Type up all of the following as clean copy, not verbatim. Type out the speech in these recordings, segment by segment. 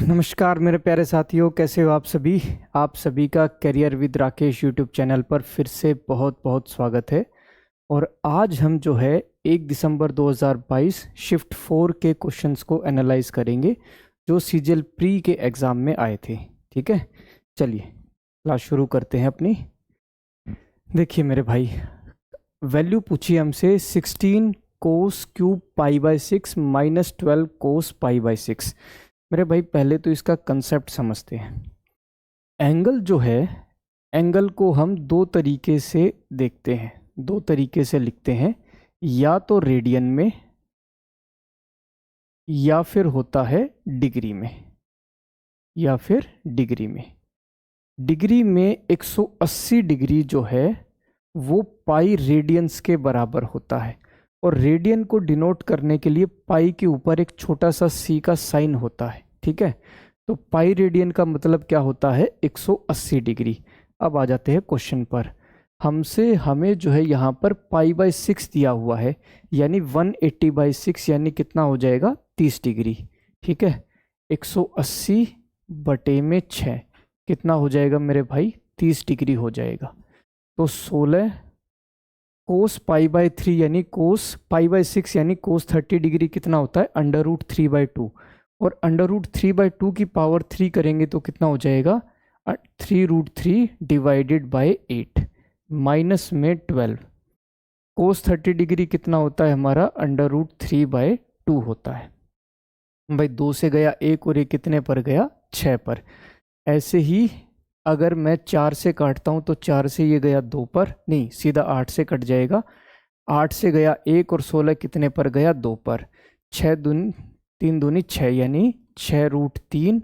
नमस्कार मेरे प्यारे साथियों, कैसे हो आप सभी का career with Rakesh YouTube channel पर फिर से बहुत बहुत स्वागत है। और आज हम जो है 1 दिसंबर 2022 शिफ्ट 4 के क्वेश्चंस को एनालाइज करेंगे जो सीजीएल प्री के एग्ज़ाम में आए थे। ठीक है, चलिए क्लास शुरू करते हैं अपनी। देखिए मेरे भाई, वैल्यू पूछी हमसे 16 cos cube pi by 6 minus 12 cos pi by 6। मेरे भाई पहले तो इसका कंसेप्ट समझते हैं। एंगल जो है, एंगल को हम दो तरीके से देखते हैं, दो तरीके से लिखते हैं, या तो रेडियन में या फिर होता है डिग्री में, या फिर डिग्री में। डिग्री में 180 डिग्री जो है वो पाई रेडियंस के बराबर होता है, और रेडियन को डिनोट करने के लिए पाई के ऊपर एक छोटा सा सी का साइन होता है। ठीक है, तो पाई रेडियन का मतलब क्या होता है? 180 डिग्री। अब आ जाते हैं क्वेश्चन पर। हमें जो है यहाँ पर पाई बाय 6 दिया हुआ है, यानी 180 बाई 6 यानी कितना हो जाएगा? 30 डिग्री। ठीक है, 180 बटे में 6 कितना हो जाएगा मेरे भाई? 30 डिग्री हो जाएगा। तो 16 कोस पाई बाय 3 यानी कोस पाई बाय 6 यानी कोस 30 डिग्री कितना होता है? √3/2। और √3/2 की पावर 3 करेंगे तो कितना हो जाएगा? 3√3 डिवाइडेड बाय 8 माइनस में 12। कोस 30 डिग्री कितना होता है हमारा? √3/2 होता है। भाई 2 से गया 1 और ये कितने पर गया? 6 पर। ऐसे ही अगर मैं 4 से काटता हूँ तो 4 से ये गया 2 पर, नहीं सीधा 8 से कट जाएगा। 8 से गया 1 और 16 कितने पर गया? 2 पर। 3 दूनी 6 यानी 6√3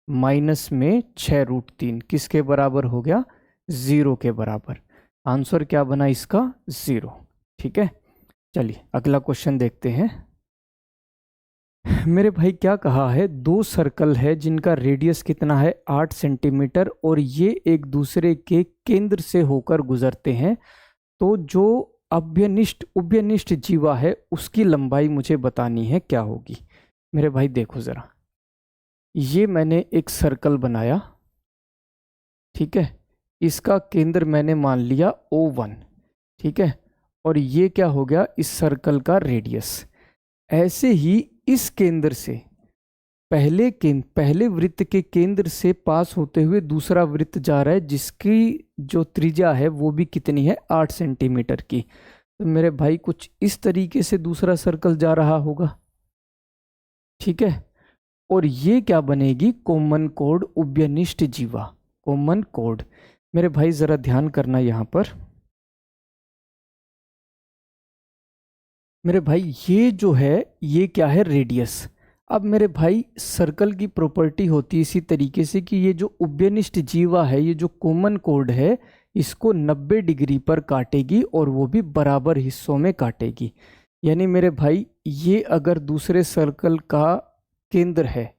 माइनस में 6√3 किसके बराबर हो गया? 0 के बराबर। आंसर क्या बना इसका? 0। ठीक है, चलिए अगला क्वेश्चन देखते हैं। मेरे भाई क्या कहा है? दो सर्कल है जिनका रेडियस कितना है? 8 सेंटीमीटर, और ये एक दूसरे के केंद्र से होकर गुजरते हैं। तो जो उभयनिष्ठ जीवा है उसकी लंबाई मुझे बतानी है, क्या होगी? मेरे भाई देखो जरा, ये मैंने एक सर्कल बनाया। ठीक है, इसका केंद्र मैंने मान लिया O1। ठीक है, और ये क्या हो गया? इस सर्कल का रेडियस। ऐसे ही इस केंद्र से पहले वृत्त के केंद्र से पास होते हुए दूसरा वृत्त जा रहा है, जिसकी जो त्रिज्या है वो भी कितनी है? 8 सेंटीमीटर की। तो मेरे भाई कुछ इस तरीके से दूसरा सर्कल जा रहा होगा। ठीक है, और ये क्या बनेगी? कॉमन कोड उभयनिष्ठ जीवा, कॉमन कोड। मेरे भाई जरा ध्यान करना यहां पर। मेरे भाई ये जो है ये क्या है? रेडियस। अब मेरे भाई सर्कल की प्रॉपर्टी होती है इसी तरीके से कि ये जो उभयनिष्ठ जीवा है, ये जो कॉमन कोड है, इसको 90 डिग्री पर काटेगी और वो भी बराबर हिस्सों में काटेगी। यानी मेरे भाई ये अगर दूसरे सर्कल का केंद्र है,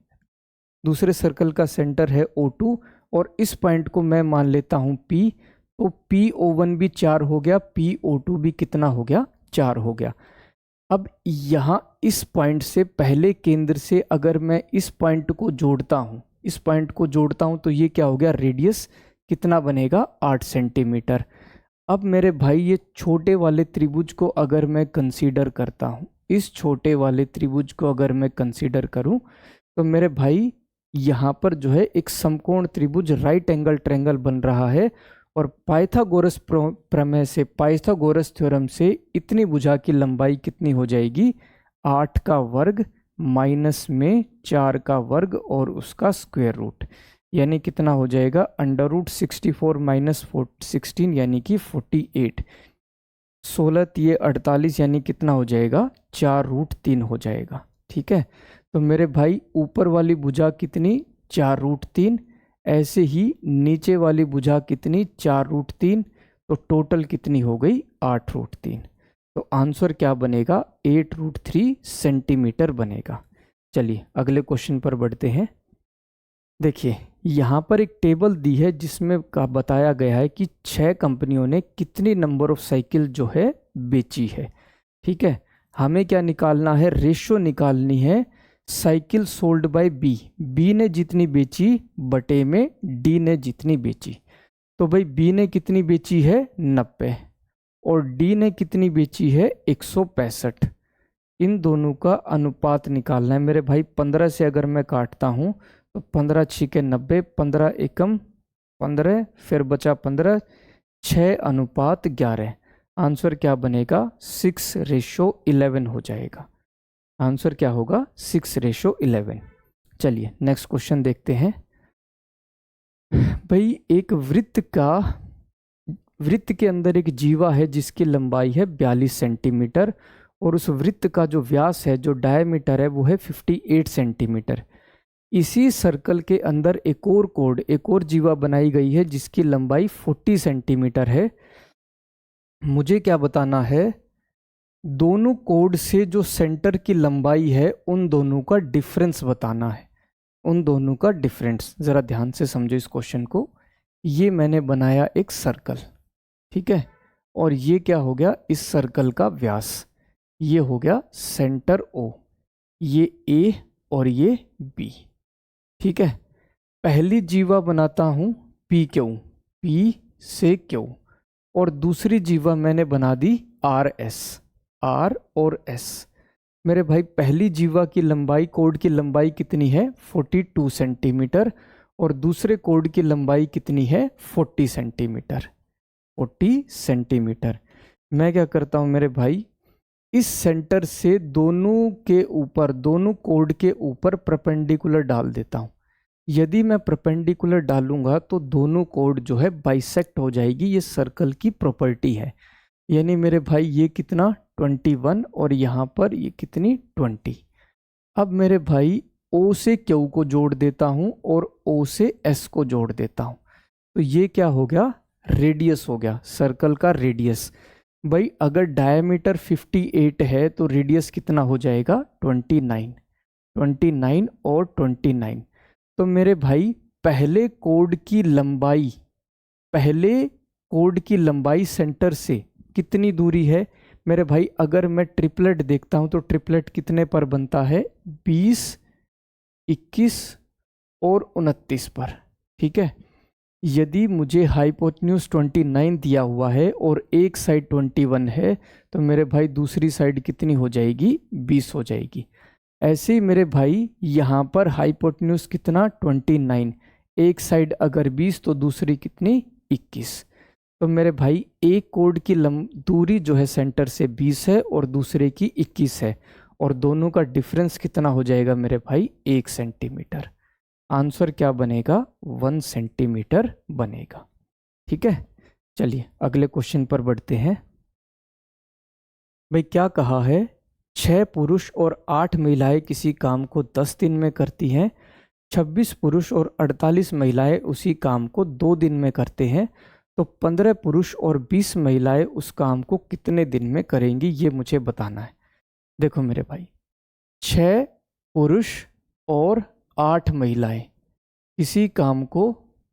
दूसरे सर्कल का सेंटर है O2, और इस पॉइंट को मैं मान लेता हूँ P, तो PO1 भी 4 हो गया, PO2 भी कितना हो गया? 4 हो गया। अब यहाँ इस पॉइंट से, पहले केंद्र से अगर मैं इस पॉइंट को जोड़ता हूँ, इस पॉइंट को जोड़ता हूँ, तो ये क्या हो गया? रेडियस कितना बनेगा? 8 सेंटीमीटर। अब मेरे भाई ये छोटे वाले त्रिभुज को अगर मैं कंसीडर करता हूँ, इस छोटे वाले त्रिभुज को अगर मैं कंसीडर करूँ, तो मेरे भाई यहाँ पर जो है एक समकोण त्रिभुज राइट एंगल ट्रायंगल बन रहा है। और पाइथागोरस प्रमेय से, पाइथागोरस थ्योरम से इतनी भुजा की लंबाई कितनी हो जाएगी? 8 का वर्ग माइनस में 4 का वर्ग और उसका स्क्वायर रूट, यानी कितना हो जाएगा? √64 माइनस 16 यानी कि 48। 16 तिये 48 यानी कितना हो जाएगा? 4√3 हो जाएगा। ठीक है, तो मेरे भाई ऊपर वाली भुजा कितनी? 4√3। ऐसे ही नीचे वाली भुजा कितनी? 4√3। तो टोटल कितनी हो गई? 8√3। तो आंसर क्या बनेगा? 8√3 सेंटीमीटर बनेगा। चलिए अगले क्वेश्चन पर बढ़ते हैं। देखिए यहाँ पर एक टेबल दी है जिसमें का बताया गया है कि 6 कंपनियों ने कितनी नंबर ऑफ साइकिल जो है बेची है। ठीक है, हमें क्या निकालना है? रेशो निकालनी है cycle sold by B, B ने जितनी बेची बटे में डी ने जितनी बेची। तो भाई बी ने कितनी बेची है 90 और डी ने कितनी बेची है 165। इन दोनों का अनुपात निकालना है मेरे भाई। 15 से अगर मैं काटता हूँ तो 15 छिके 90, 15 एकम 15, फिर बचा 15, 6:11। आंसर क्या बनेगा 6:11 हो जाएगा। आंसर क्या होगा 6:11। चलिए नेक्स्ट क्वेश्चन देखते हैं। भाई एक वृत्त के अंदर एक जीवा है जिसकी लंबाई है 42 सेंटीमीटर और उस वृत्त का जो व्यास है, जो डायमीटर है, वो है 58 सेंटीमीटर। इसी सर्कल के अंदर एक और जीवा बनाई गई है जिसकी लंबाई 40 सेंटीमीटर है। मुझे क्या बताना है, दोनों कोड से जो सेंटर की लंबाई है उन दोनों का डिफरेंस बताना है। उन दोनों का डिफरेंस, ज़रा ध्यान से समझो इस क्वेश्चन को। ये मैंने बनाया एक सर्कल, ठीक है, और ये क्या हो गया इस सर्कल का व्यास, ये हो गया सेंटर O, ये A और ये B, ठीक है। पहली जीवा बनाता हूँ PQ, P से Q, और दूसरी जीवा मैंने बना दी RS, R और S। मेरे भाई पहली जीवा की लंबाई, कोड की लंबाई कितनी है 42 सेंटीमीटर और दूसरे कोड की लंबाई कितनी है 40 सेंटीमीटर। 40 सेंटीमीटर। मैं क्या करता हूँ मेरे भाई, इस सेंटर से दोनों के ऊपर, दोनों कोड के ऊपर परपेंडिकुलर डाल देता हूँ। यदि मैं परपेंडिकुलर डालूंगा तो दोनों कोड जो है बाइसेक्ट हो जाएगी। ये सर्कल की प्रॉपर्टी है। यानी मेरे भाई ये कितना 21 और यहाँ पर ये कितनी 20। अब मेरे भाई O से Q को जोड़ देता हूँ और O से S को जोड़ देता हूँ। तो ये क्या हो गया, रेडियस हो गया, सर्कल का रेडियस। भाई अगर डायमीटर 58 है तो रेडियस कितना हो जाएगा 29। 29 और 29। तो मेरे भाई पहले कोड की लंबाई सेंटर से कितनी दूरी है मेरे भाई। अगर मैं ट्रिपलेट देखता हूं तो ट्रिपलेट कितने पर बनता है 20, 21 और 29 पर, ठीक है। यदि मुझे हाइपोटेन्यूज 29 दिया हुआ है और एक साइड 21 है तो मेरे भाई दूसरी साइड कितनी हो जाएगी 20 हो जाएगी। ऐसे ही मेरे भाई यहाँ पर हाइपोटेन्यूज कितना 29, एक साइड अगर 20 तो दूसरी कितनी 21। तो मेरे भाई एक कोड की दूरी जो है सेंटर से 20 है और दूसरे की 21 है और दोनों का डिफरेंस कितना हो जाएगा मेरे भाई 1 सेंटीमीटर। आंसर क्या बनेगा 1 सेंटीमीटर बनेगा, ठीक है। चलिए अगले क्वेश्चन पर बढ़ते हैं। भाई क्या कहा है, 6 पुरुष और 8 महिलाएं किसी काम को 10 दिन में करती हैं, 26 पुरुष और 48 महिलाएं उसी काम को 2 दिन में करते हैं, तो 15 पुरुष और 20 महिलाएं उस काम को कितने दिन में करेंगी, ये मुझे बताना है। देखो मेरे भाई 6 पुरुष और 8 महिलाएं किसी काम को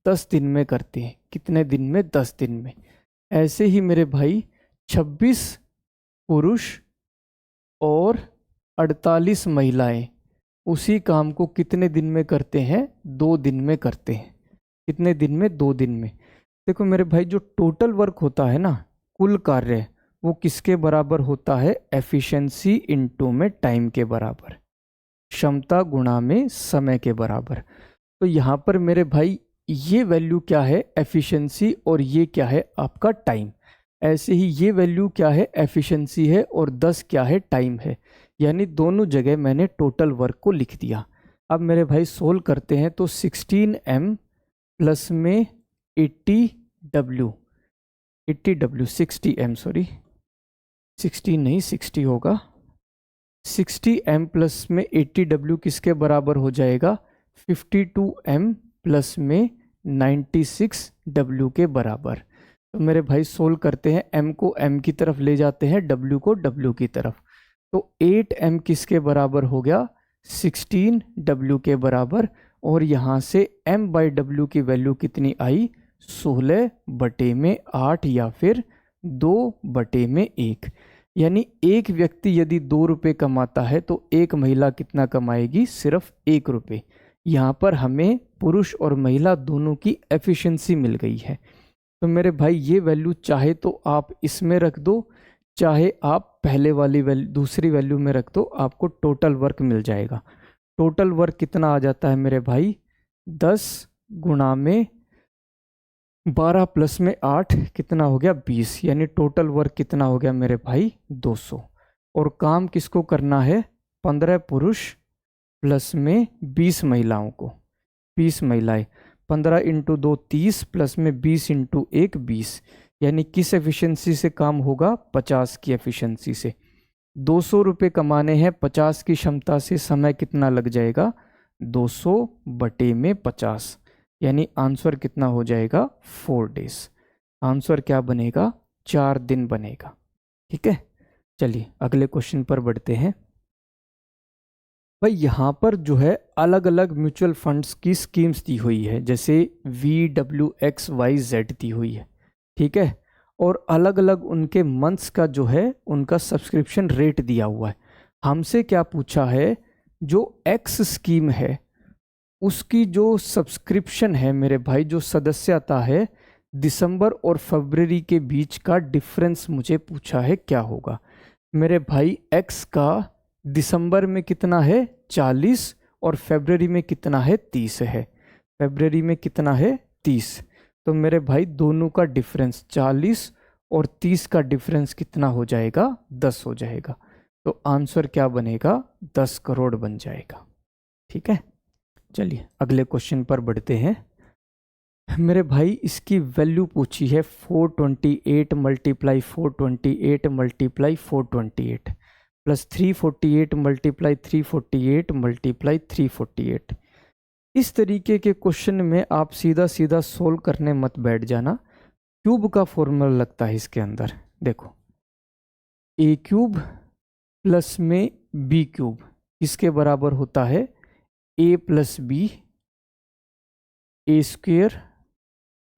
10 दिन में करती हैं, कितने दिन में 10 दिन में। ऐसे ही मेरे भाई 26 पुरुष और 48 महिलाएं उसी काम को कितने दिन में करते हैं 2 दिन में करते हैं। कितने दिन में 2 दिन में। देखो मेरे भाई जो टोटल वर्क होता है ना, कुल कार्य, वो किसके बराबर होता है, एफिशिएंसी इनटू में टाइम के बराबर, क्षमता गुणा में समय के बराबर। तो यहाँ पर मेरे भाई ये वैल्यू क्या है एफिशिएंसी और ये क्या है आपका टाइम। ऐसे ही ये वैल्यू क्या है एफिशिएंसी है और 10 क्या है टाइम है। यानी दोनों जगह मैंने टोटल वर्क को लिख दिया। अब मेरे भाई सोल्व करते हैं तो 16m प्लस में 80W 60m सॉरी 16 नहीं 60 होगा। 60m प्लस में 80W किसके बराबर हो जाएगा 52m प्लस में 96W के बराबर। तो मेरे भाई सोल्व करते हैं, m को m की तरफ ले जाते हैं, w को w की तरफ। तो 8m किसके बराबर हो गया 16w के बराबर। और यहाँ से m बाई w की वैल्यू कितनी आई 16/8 या फिर 2/1। यानी एक व्यक्ति यदि 2 रुपये कमाता है तो एक महिला कितना कमाएगी? सिर्फ 1 रुपये। यहाँ पर हमें पुरुष और महिला दोनों की एफिशिएंसी मिल गई है। तो मेरे भाई ये वैल्यू चाहे तो आप इसमें रख दो, चाहे आप पहले वाली वैल्यू दूसरी वैल्यू में रख दो, आपको टोटल वर्क मिल जाएगा। टोटल वर्क कितना आ जाता है मेरे भाई? 10 गुणा में 12 प्लस में 8 कितना हो गया? 20। यानी टोटल वर्क कितना हो गया मेरे भाई? 200। और काम किसको करना है? 15 पुरुष प्लस में 20 महिलाओं को। 20 महिलाएं, 15 इंटू 2 30 प्लस में 20 इंटू 1 20। यानी किस एफिशिएंसी से काम होगा? 50 की एफिशिएंसी से। 200 रुपये कमाने हैं 50 की क्षमता से, समय कितना लग जाएगा? 200 बटे में 50। यानी आंसर कितना हो जाएगा? 4 डेज। आंसर क्या बनेगा? 4 दिन बनेगा। ठीक है, चलिए अगले क्वेश्चन पर बढ़ते हैं। भाई यहाँ पर जो है अलग अलग म्यूचुअल फंड्स की स्कीम्स दी हुई है, जैसे VWXYZ दी हुई है। ठीक है, और अलग अलग उनके मंथ्स का जो है उनका सब्सक्रिप्शन रेट दिया हुआ है। हमसे क्या पूछा है? जो X स्कीम है उसकी जो सब्सक्रिप्शन है मेरे भाई, जो सदस्यता है, दिसंबर और फरवरी के बीच का डिफरेंस मुझे पूछा है क्या होगा। मेरे भाई X का दिसंबर में कितना है? 40 और फरवरी में कितना है? 30 है। फरवरी में कितना है? 30। तो मेरे भाई दोनों का डिफरेंस 40 और 30 का डिफरेंस कितना हो जाएगा? 10 हो जाएगा। तो आंसर क्या बनेगा? 10 करोड़ बन जाएगा। ठीक है, चलिए अगले क्वेश्चन पर बढ़ते हैं। मेरे भाई इसकी वैल्यू पूछी है 428 multiply 428 multiply 428 plus 348 multiply 348 multiply 348। इस तरीके के क्वेश्चन में आप सीधा सीधा सोल्व करने मत बैठ जाना। क्यूब का फॉर्मूला लगता है इसके अंदर। देखो, ए क्यूब प्लस में बी क्यूब किसके बराबर होता है? A plus B, A square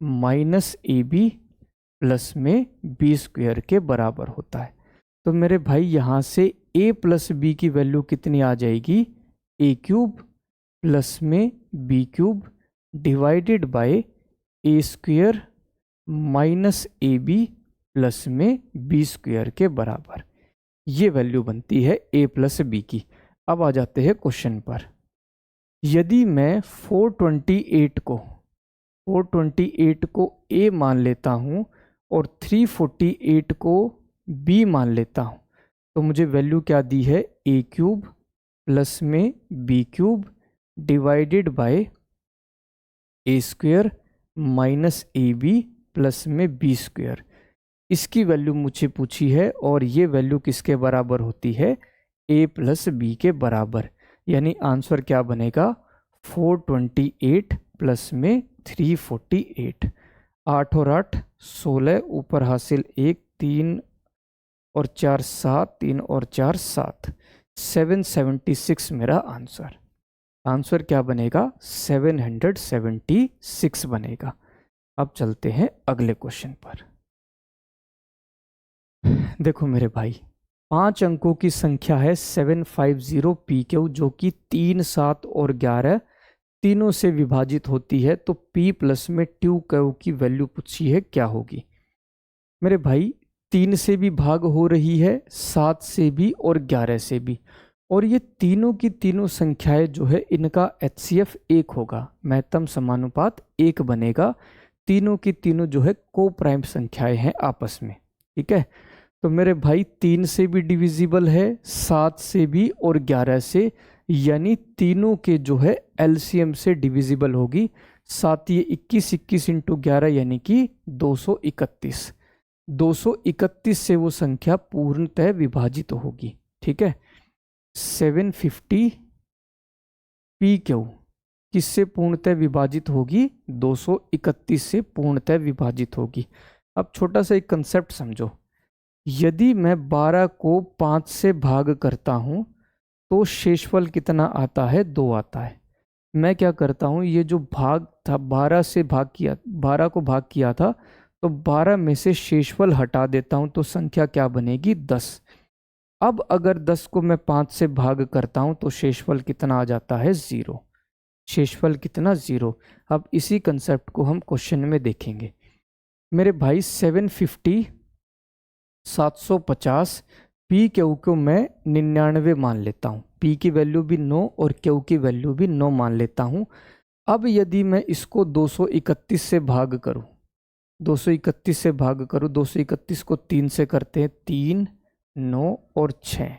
minus A B plus में बी स्क्वेयर के बराबर होता है। तो मेरे भाई यहाँ से a प्लस बी की वैल्यू कितनी आ जाएगी? ए क्यूब प्लस में B cube divided by a square minus A B plus में बी स्क्वेयर के बराबर। ये वैल्यू बनती है a प्लस बी की। अब आ जाते हैं क्वेश्चन पर। यदि मैं 428 को a मान लेता हूँ और 348 को b मान लेता हूँ, तो मुझे वैल्यू क्या दी है? ए क्यूब प्लस में B cube divided by a square minus A B plus में बी स्क्वेयर। इसकी वैल्यू मुझे पूछी है और ये वैल्यू किसके बराबर होती है? a प्लस बी के बराबर। यानी आंसर क्या बनेगा? 428 प्लस में 348। 8 और 8 16, ऊपर हासिल 1, 3 और 4 7, 3 और 4 7, 776 मेरा आंसर। आंसर क्या बनेगा? 776 बनेगा। अब चलते हैं अगले क्वेश्चन पर। देखो मेरे भाई, 5 अंकों की संख्या है 750 PQ, जो कि 3 7 और 11 तीनों से विभाजित होती है। तो P प्लस में 2Q की वैल्यू पूछी है क्या होगी। मेरे भाई 3 से भी भाग हो रही है, 7 से भी और 11 से भी, और ये तीनों की तीनों संख्याएं जो है इनका HCF 1 होगा, महत्तम समानुपात 1 बनेगा। तीनों की तीनों जो है को प्राइम संख्याएं हैं आपस में। ठीक है, तो मेरे भाई 3 से भी डिविजिबल है, 7 से भी और 11 से, यानी तीनों के जो है LCM से डिविजिबल होगी। 7 ये 21, 21 इंटू 11 यानी कि 231। 231 से वो संख्या पूर्णतः विभाजित होगी। ठीक है, 750 PQ किससे पूर्णतः विभाजित होगी? 231 से पूर्णतः विभाजित होगी। अब छोटा सा एक कंसेप्ट समझो। यदि मैं 12 को 5 से भाग करता हूं तो शेषफल कितना आता है? 2 आता है। मैं क्या करता हूं, ये जो भाग था 12 से भाग किया, 12 को भाग किया था, तो 12 में से शेषफल हटा देता हूं तो संख्या क्या बनेगी? 10। अब अगर 10 को मैं 5 से भाग करता हूं तो शेषफल कितना आ जाता है? 0। शेषफल कितना? 0। अब इसी कंसेप्ट को हम क्वेश्चन में देखेंगे। मेरे भाई 750 750 पी क्यू को मैं 99 मान लेता हूँ। पी की वैल्यू भी 9 और क्यू की वैल्यू भी 9 मान लेता हूँ। अब यदि मैं इसको 231 से भाग करूँ, 231 से भाग करूँ, 231 को 3 से करते हैं, 3 9 और 6,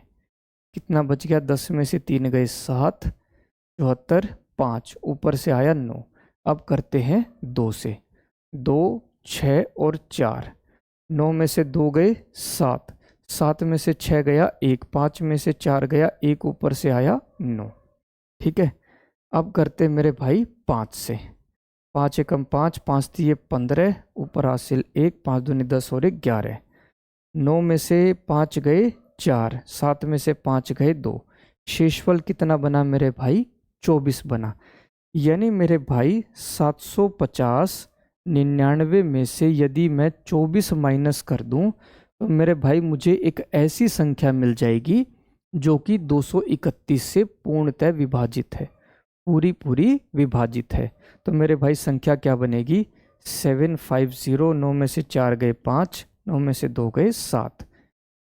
कितना बच गया? 10 में से 3 गए 7, 74, 5, ऊपर से आया 9। अब करते हैं 2 से, 2 6 और 4, 9 में से 2 गए 7, 7 में से 6 गया 1, 5 में से 4 गया 1, ऊपर से आया 9। ठीक है। अब करते मेरे भाई 5 से, 5 एकम 5, 5 दिए 15, ऊपर हासिल 1, 5 दूनी 10 और 11, 9 में से 5 गए 4, 7 में से 5 गए 2, शेषफल कितना बना मेरे भाई? 24 बना। यानी मेरे भाई 750 99 में से यदि मैं 24 माइनस कर दूं तो मेरे भाई मुझे एक ऐसी संख्या मिल जाएगी जो कि 231 से पूर्णतः विभाजित है, पूरी विभाजित है। तो मेरे भाई संख्या क्या बनेगी? 750, 9 में से 4 गए 5, 9 में से 2 गए 7।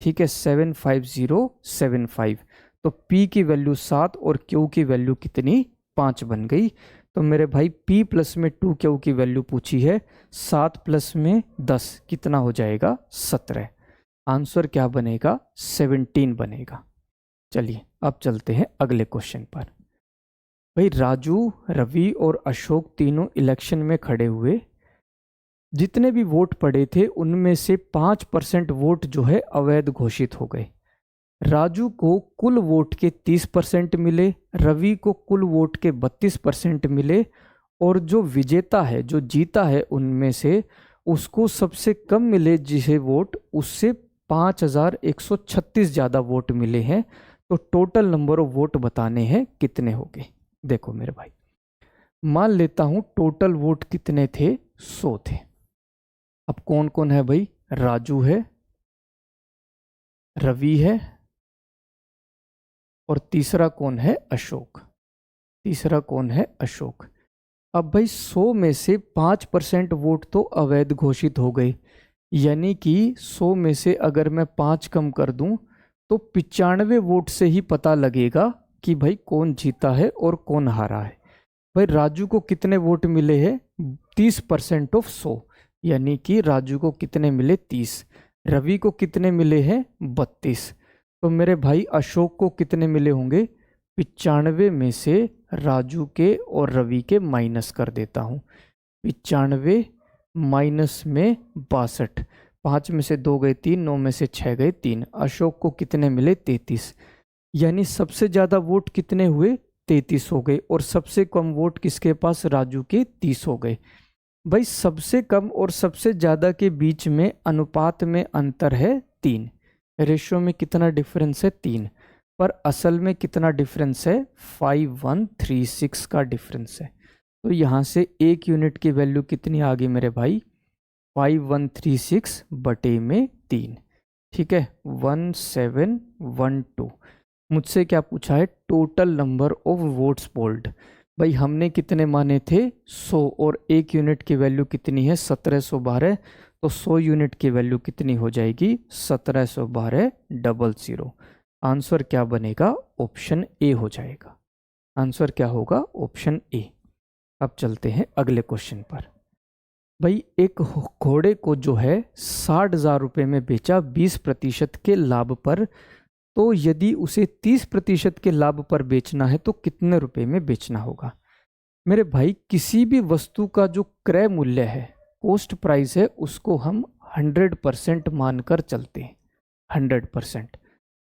ठीक है, 75075। तो P की वैल्यू 7 और Q की वैल्यू कितनी? 5 बन गई। तो मेरे भाई P प्लस में 2Q की वैल्यू पूछी है, 7 प्लस में 10 कितना हो जाएगा? 17। आंसर क्या बनेगा? 17 बनेगा। चलिए अब चलते हैं अगले क्वेश्चन पर। भाई राजू, रवि और अशोक तीनों इलेक्शन में खड़े हुए। जितने भी वोट पड़े थे उनमें से 5% वोट जो है अवैध घोषित हो गए। राजू को कुल वोट के 30% मिले, रवि को कुल वोट के 32% मिले, और जो विजेता है, जो जीता है, उनमें से उसको सबसे कम मिले जिसे वोट, उससे 5136 ज़्यादा वोट मिले हैं। तो टोटल नंबर ऑफ वोट बताने हैं कितने हो गए। देखो मेरे भाई, मान लेता हूं टोटल वोट कितने थे? 100 थे। अब कौन कौन है भाई? राजू है, रवि है, और तीसरा कौन है? अशोक। तीसरा कौन है? अशोक। अब भाई 100 में से 5% वोट तो अवैध घोषित हो गए, यानी कि 100 में से अगर मैं 5 कम कर दूं तो 95 वोट से ही पता लगेगा कि भाई कौन जीता है और कौन हारा है। भाई राजू को कितने वोट मिले हैं? 30% ऑफ 100, यानी कि राजू को कितने मिले? 30। रवि को कितने मिले हैं? 32। तो मेरे भाई अशोक को कितने मिले होंगे? 95 में से राजू के और रवि के माइनस कर देता हूँ। 95 माइनस में 62, 5 में से 2 गए 3, 9 में से 6 गए 3। अशोक को कितने मिले? 33। यानी सबसे ज़्यादा वोट कितने हुए? 33 हो गए। और सबसे कम वोट किसके पास? राजू के 30 हो गए। भाई सबसे कम और सबसे ज़्यादा के बीच में अनुपात में अंतर है 3। रेशियो में कितना डिफरेंस है? 3। पर असल में कितना डिफरेंस है? 5136 का डिफरेंस है। तो यहाँ से 1 यूनिट की वैल्यू कितनी आ गई मेरे भाई? 5136 बटे में 3। ठीक है, 1712। मुझसे क्या पूछा है? Total number of votes polled. भाई हमने कितने माने थे? 100, और 1 यूनिट की वैल्यू कितनी है? 1712। तो 100 यूनिट की वैल्यू कितनी हो जाएगी? 171200। आंसर क्या बनेगा? ऑप्शन ए हो जाएगा। आंसर क्या होगा? Option A. अब चलते हैं अगले क्वेश्चन पर। भाई एक घोड़े को जो है 60,000 रुपये में बेचा 20% के लाभ पर, तो यदि उसे 30% के लाभ पर बेचना है तो कितने रुपए में बेचना होगा? मेरे भाई किसी भी वस्तु का जो क्रय मूल्य है, कॉस्ट प्राइस है, उसको हम 100% मानकर चलते हैं। 100%।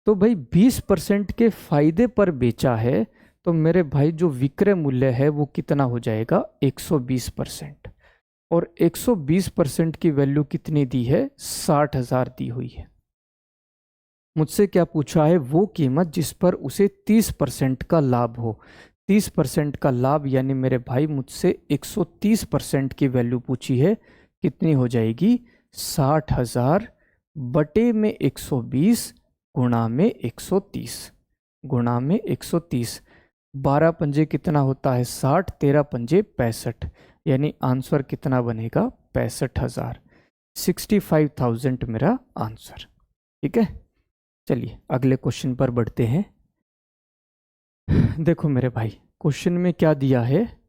तो भाई 20% के फायदे पर बेचा है, तो मेरे भाई जो विक्रय मूल्य है वो कितना हो जाएगा? 120%। और 120% की वैल्यू कितनी दी है? 60,000 दी हुई है। मुझसे क्या पूछा है? वो कीमत जिस पर उसे 30% का लाभ हो। 30% का लाभ यानी मेरे भाई मुझसे 130% की वैल्यू पूछी है। कितनी हो जाएगी? 60,000 बटे में 120 गुणा में 130, गुणा में 130। 12 पंजे कितना होता है 60, 13 पंजे 65, यानी आंसर कितना बनेगा 65,000। 65,000 मेरा आंसर। ठीक है, चलिए अगले क्वेश्चन पर बढ़ते हैं। देखो मेरे भाई, क्वेश्चन में क्या दिया है,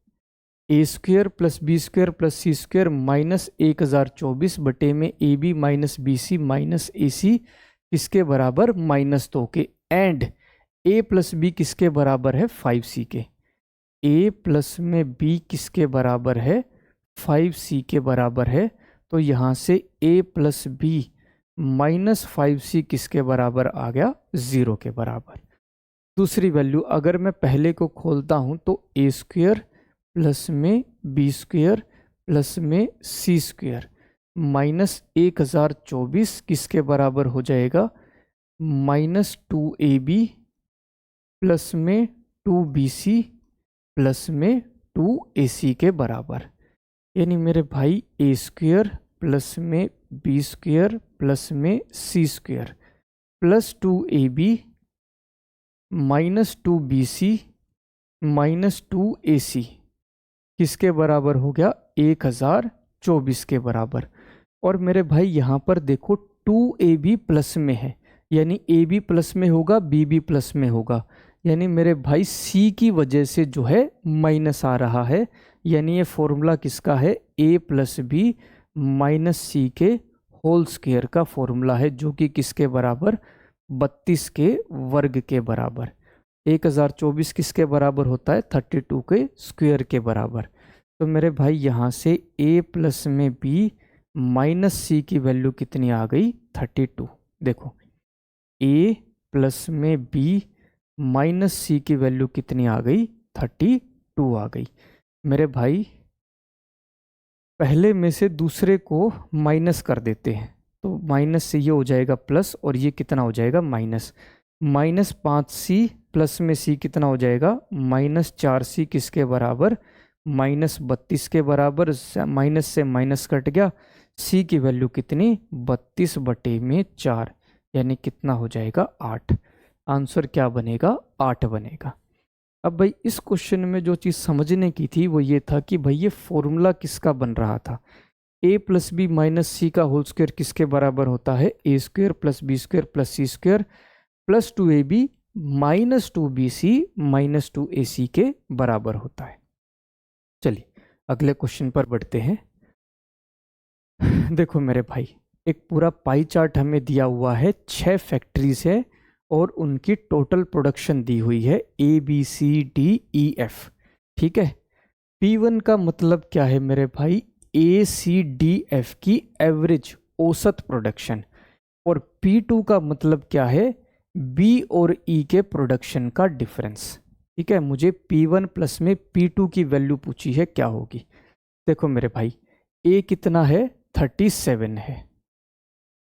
A square plus B square plus C square minus 1024 बटे में A B minus B C minus A C किसके बराबर -2 के, एंड ए प्लस बी किसके बराबर है 5c के। ए प्लस में बी किसके बराबर है 5c के बराबर है, तो यहाँ से a प्लस बी -5c किसके बराबर आ गया 0 के बराबर। दूसरी वैल्यू अगर मैं पहले को खोलता हूँ तो a स्क्वेयर प्लस में बी स्क्वेयर प्लस में सी स्क्वेयर -1024 किसके बराबर हो जाएगा -2ab प्लस में 2bc प्लस में 2ac के बराबर। यानी मेरे भाई ए स्क्वेयर प्लस में बी स्क्वेयर प्लस में C square plus 2ab minus 2bc minus 2ac किसके बराबर हो गया 1024 के बराबर। और मेरे भाई यहाँ पर देखो 2ab प्लस में है, यानी ab प्लस में होगा bb प्लस में होगा, यानी मेरे भाई c की वजह से जो है माइनस आ रहा है, यानी ये फॉर्मूला किसका है a प्लस बी माइनस सी के होल स्क्वायर का फॉर्मूला है, जो कि किसके बराबर 32 के वर्ग के बराबर। 1024 किसके बराबर होता है 32 के स्क्वायर के बराबर। तो मेरे भाई यहाँ से a प्लस में b माइनस सी की वैल्यू कितनी आ गई 32। देखो a प्लस में b माइनस सी की वैल्यू कितनी आ गई 32 आ गई। मेरे भाई पहले में से दूसरे को माइनस कर देते हैं, तो माइनस से ये हो जाएगा प्लस और ये कितना हो जाएगा माइनस। -5c प्लस में c कितना हो जाएगा -4c किसके बराबर -32 के बराबर। माइनस से माइनस कट गया, c की वैल्यू कितनी 32 बटे में 4, यानी कितना हो जाएगा 8। आंसर क्या बनेगा 8 बनेगा। अब भाई इस क्वेश्चन में जो चीज़ समझने की थी वो ये था कि भाई ये फॉर्मूला किसका बन रहा था, a plus B minus C का होल स्क्वायर किसके बराबर होता है a square plus B square plus C square plus 2ab minus 2bc minus 2ac के बराबर होता है। चलिए अगले क्वेश्चन पर बढ़ते हैं। देखो मेरे भाई, एक पूरा पाई चार्ट हमें दिया हुआ है, 6 फैक्ट्रीज है और उनकी टोटल प्रोडक्शन दी हुई है ABCDEF। ठीक है, P1 का मतलब क्या है मेरे भाई ACDF की एवरेज औसत प्रोडक्शन, और P2 का मतलब क्या है B और E के प्रोडक्शन का डिफरेंस। ठीक है, मुझे P1 प्लस में P2 की वैल्यू पूछी है क्या होगी। देखो मेरे भाई A कितना है 37 है,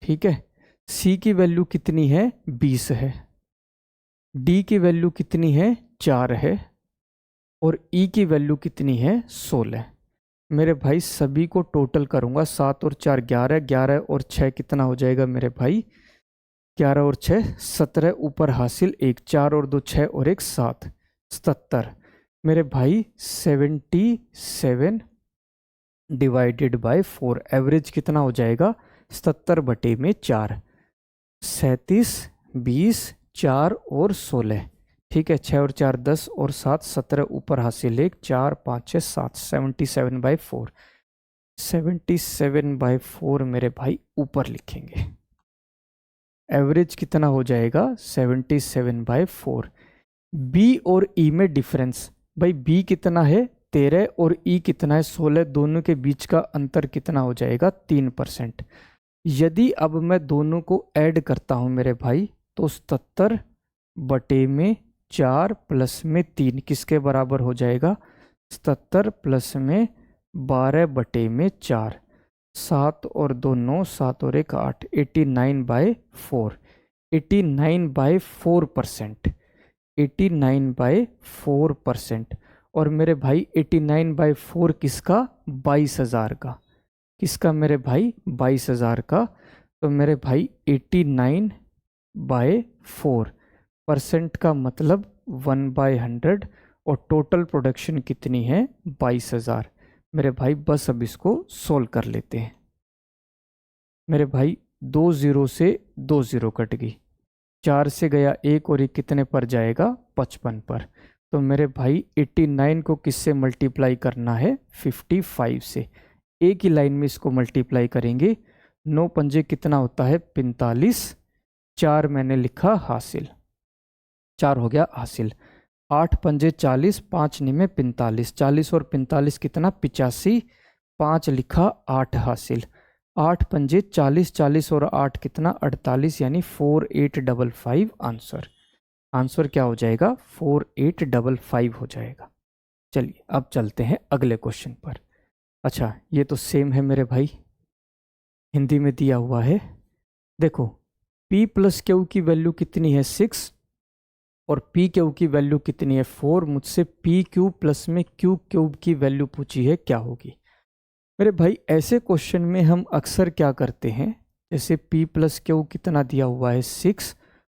ठीक है, C की वैल्यू कितनी है 20 है, D की वैल्यू कितनी है 4 है, और E की वैल्यू कितनी है 16। मेरे भाई सभी को टोटल करूंगा, 7 और 4 11, 11 और 6 कितना हो जाएगा मेरे भाई 11 और 6 17, ऊपर हासिल 1, 4 और 2 6 और 1 7, 77। मेरे भाई 77 डिवाइडेड बाय 4, एवरेज कितना हो जाएगा 77 बटे में 4, 37 20 4 और 16। ठीक है, 6 और 4 10 और 7 17, ऊपर हासिल 1, 4 5 6 7, 77 बाई 4, 77 बाई 4 मेरे भाई ऊपर लिखेंगे। एवरेज कितना हो जाएगा 77 बाई 4। बी और ई में डिफरेंस, भाई बी कितना है 13 और ई कितना है 16, दोनों के बीच का अंतर कितना हो जाएगा 3%। यदि अब मैं दोनों को ऐड करता हूं मेरे भाई, तो 77 बटे में 4 प्लस में 3 किसके बराबर हो जाएगा 77 प्लस में 12 बटे में 4, 7 और 2 9, 7 और 1 8, 89 बाई 4, 89 बाई 4%, 89 बाई 4%। और मेरे भाई 89 बाई 4 किसका 22,000 का, किसका मेरे भाई 22,000 का। तो मेरे भाई 89 बाय 4, परसेंट का मतलब 1/100, और टोटल प्रोडक्शन कितनी है 22,000। मेरे भाई बस अब इसको सोल्व कर लेते हैं। मेरे भाई 2 0 से 2 0 कट गई, 4 से गया 1 और ये कितने पर जाएगा 55 पर। तो मेरे भाई 89 को किससे मल्टीप्लाई करना है 55 से। एक ही लाइन में इसको मल्टीप्लाई करेंगे। 9 पंजे कितना होता है 45, 4 मैंने लिखा हासिल, 4 हो गया हासिल। 8 पंजे 40, 5 निमे 45, 40 और 45 कितना 85, 5 लिखा 8 हासिल। 8 पंजे 40, 40 और 8 कितना 48, यानी 4855 आंसर। आंसर क्या हो जाएगा 4855 हो जाएगा। चलिए अब चलते हैं अगले क्वेश्चन पर। अच्छा ये तो सेम है मेरे भाई, हिंदी में दिया हुआ है। देखो P प्लस क्यू की वैल्यू कितनी है 6 और P क्यू की वैल्यू कितनी है 4। मुझसे P क्यूब प्लस में Q क्यूब की वैल्यू पूछी है, क्या होगी। मेरे भाई ऐसे क्वेश्चन में हम अक्सर क्या करते हैं, जैसे P प्लस क्यू कितना दिया हुआ है 6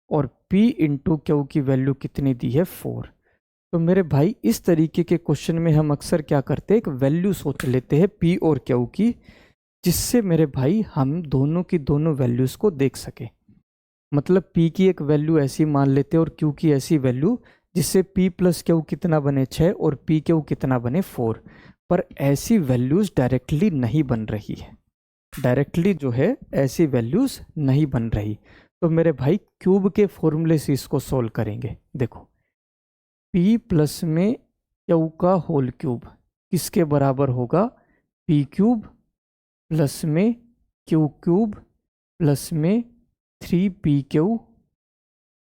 और P इंटू क्यू की वैल्यू कितनी दी है 4। तो मेरे भाई इस तरीके के क्वेश्चन में हम अक्सर क्या करते हैं, एक वैल्यू सोच लेते हैं P और क्यू की, जिससे मेरे भाई हम दोनों की दोनों वैल्यूज़ को देख सकें। मतलब P की एक वैल्यू ऐसी मान लेते हैं और Q की ऐसी वैल्यू, जिससे P प्लस क्यू कितना बने 6 और P क्यू कितना बने 4। पर ऐसी वैल्यूज़ डायरेक्टली नहीं बन रही है, डायरेक्टली जो है ऐसी वैल्यूज़ नहीं बन रही। तो मेरे भाई क्यूब के फॉर्मूले से इसको सोल्व करेंगे। देखो P प्लस में क्यू का होल क्यूब किसके बराबर होगा, P क्यूब प्लस में Q क्यूब प्लस में 3P क्यू,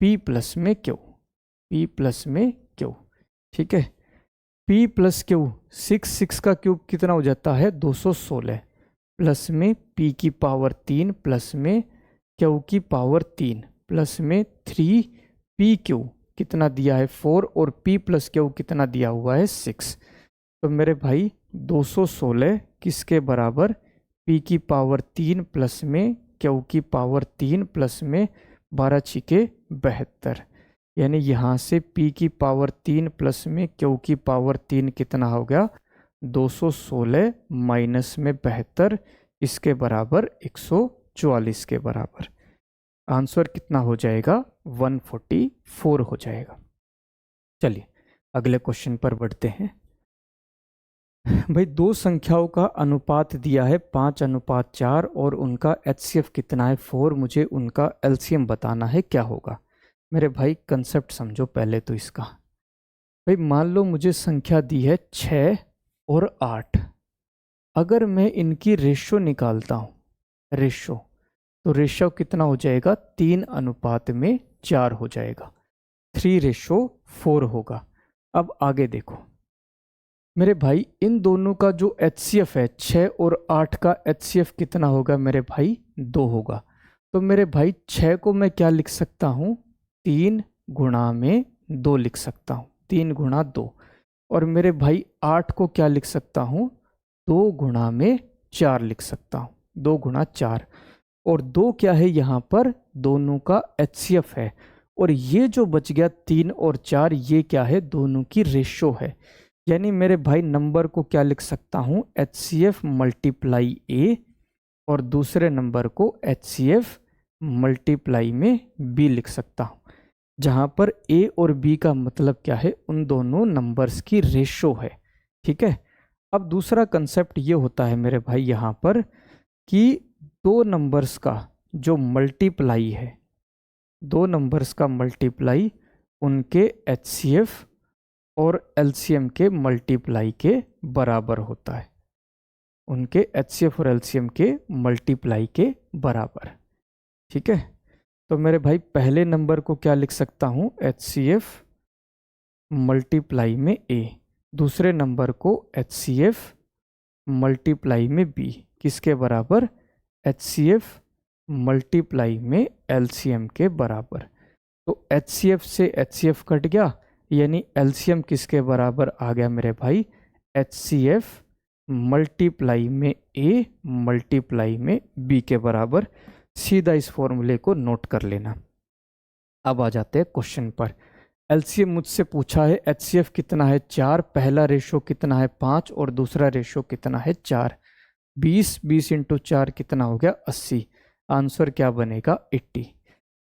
P प्लस में Q, P प्लस में Q। ठीक है, P प्लस Q 6 का क्यूब कितना हो जाता है 216, प्लस में P की पावर 3 प्लस में Q की पावर 3 प्लस में 3PQ कितना दिया है 4 और P प्लस Q कितना दिया हुआ है 6। तो मेरे भाई 216 किसके बराबर, P की पावर 3 प्लस में Q की पावर 3 प्लस में 12 छिके 72, यानी यहाँ से P की पावर 3 प्लस में Q की पावर 3 कितना हो गया 216 माइनस में 72, इसके बराबर 144 के बराबर। आंसर कितना हो जाएगा 144 हो जाएगा। चलिए अगले क्वेश्चन पर बढ़ते हैं। भाई दो संख्याओं का अनुपात दिया है 5:4 और उनका HCF कितना है 4। मुझे उनका LCM बताना है, क्या होगा। मेरे भाई कंसेप्ट समझो पहले तो इसका। भाई मान लो मुझे संख्या दी है 6 और 8। अगर मैं इनकी रेशो निकालता हूँ, रेशो, तो रेशो कितना हो जाएगा 3:4 हो जाएगा, 3:4 होगा। अब आगे देखो मेरे भाई, इन दोनों का जो HCF है 6 और 8 का HCF कितना होगा मेरे भाई 2 होगा। तो मेरे भाई 6 को मैं क्या लिख सकता हूँ 3 गुणा में 2 लिख सकता हूँ, 3 गुणा 2। और मेरे भाई 8 को क्या लिख सकता हूँ 2 गुणा में 4 लिख सकता हूँ, 2 गुणा 4। और 2 क्या है यहाँ पर, दोनों का HCF है। और ये जो बच गया 3 और 4, ये क्या है दोनों की रेशो है। यानी मेरे भाई नंबर को क्या लिख सकता हूँ HCF मल्टीप्लाई A, और दूसरे नंबर को HCF मल्टीप्लाई में B लिख सकता हूँ, जहाँ पर A और B का मतलब क्या है, उन दोनों नंबर्स की रेशो है। ठीक है, अब दूसरा कंसेप्ट ये होता है मेरे भाई यहाँ पर कि दो नंबर्स का जो मल्टीप्लाई है, दो नंबर्स का मल्टीप्लाई उनके HCF और LCM के मल्टीप्लाई के बराबर होता है, उनके HCF और LCM के मल्टीप्लाई के बराबर। ठीक है, तो मेरे भाई पहले नंबर को क्या लिख सकता हूँ HCF मल्टीप्लाई में A, दूसरे नंबर को HCF मल्टीप्लाई में B, किसके बराबर HCF मल्टीप्लाई में LCM के बराबर। तो HCF से HCF कट गया, यानी LCM किसके बराबर आ गया मेरे भाई HCF मल्टीप्लाई में A मल्टीप्लाई में B के बराबर। सीधा इस फॉर्मूले को नोट कर लेना। अब आ जाते हैं क्वेश्चन पर। एलसीएम मुझसे पूछा है, एचसीएफ कितना है 4, पहला रेशो कितना है 5 और दूसरा रेशो कितना है 4। 20 इंटू 4 कितना हो गया 80। आंसर क्या बनेगा 80।